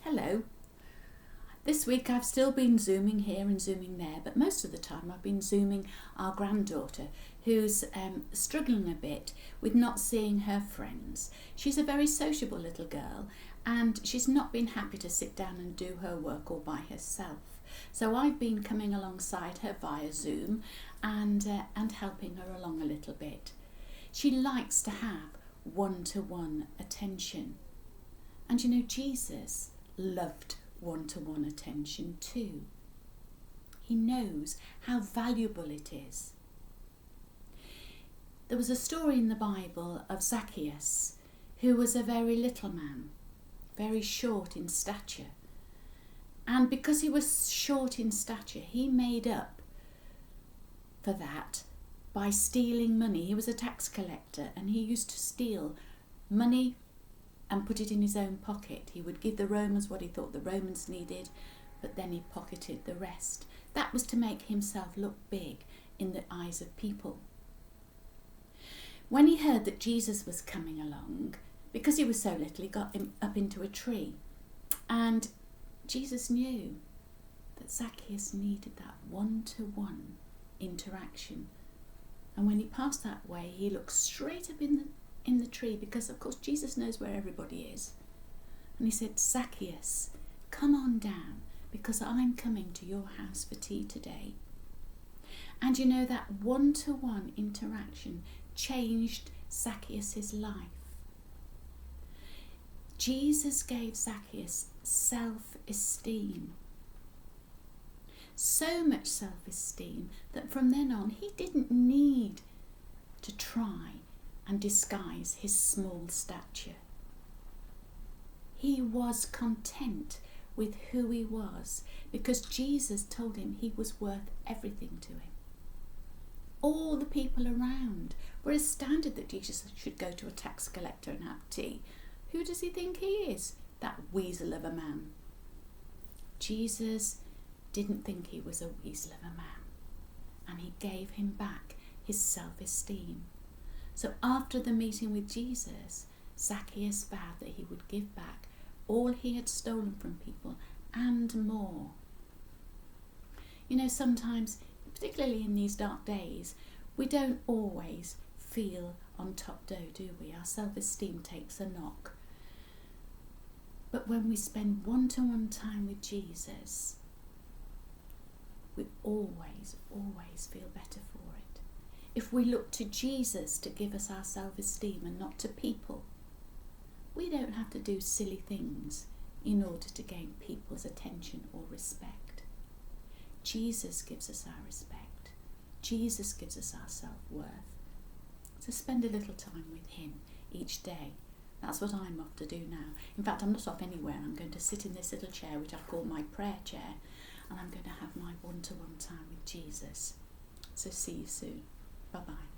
Hello. This week I've still been Zooming here and Zooming there, but most of the time I've been Zooming our granddaughter who's struggling a bit with not seeing her friends. She's a very sociable little girl and she's not been happy to sit down and do her work all by herself. So I've been coming alongside her via Zoom and helping her along a little bit. She likes to have one-to-one attention. And you know, Jesus loved one-to-one attention too. He knows how valuable it is. There was a story in the Bible of Zacchaeus, who was a very little man, very short in stature. And because he was short in stature, he made up for that by stealing money. He was a tax collector and he used to steal money and put it in his own pocket. He would give the Romans what he thought the Romans needed, but then he pocketed the rest. That was to make himself look big in the eyes of people. When he heard that Jesus was coming along, because he was so little, he got him up into a tree. And Jesus knew that Zacchaeus needed that one-to-one interaction. And when he passed that way, he looked straight up in the tree, because of course Jesus knows where everybody is. And he said, "Zacchaeus, come on down, because I'm coming to your house for tea today." And you know, that one-to-one interaction changed Zacchaeus' life. Jesus gave Zacchaeus self-esteem. So much self-esteem that from then on he didn't need to try and disguise his small stature. He was content with who he was because Jesus told him he was worth everything to him. All the people around were astounded that Jesus should go to a tax collector and have tea. Who does he think he is? That weasel of a man. Jesus didn't think he was a weasel of a man, and he gave him back his self-esteem. So after the meeting with Jesus, Zacchaeus vowed that he would give back all he had stolen from people and more. You know, sometimes, particularly in these dark days, we don't always feel on top dough, do we? Our self-esteem takes a knock. But when we spend one-to-one time with Jesus, we always feel better for it. If we look to Jesus to give us our self-esteem and not to people, we don't have to do silly things in order to gain people's attention or respect. Jesus gives us our respect. Jesus gives us our self-worth. So spend a little time with him each day. That's what I'm off to do now. In fact, I'm not off anywhere. I'm going to sit in this little chair, which I've called my prayer chair, and I'm going to have my one-to-one time with Jesus. So see you soon. Bye-bye.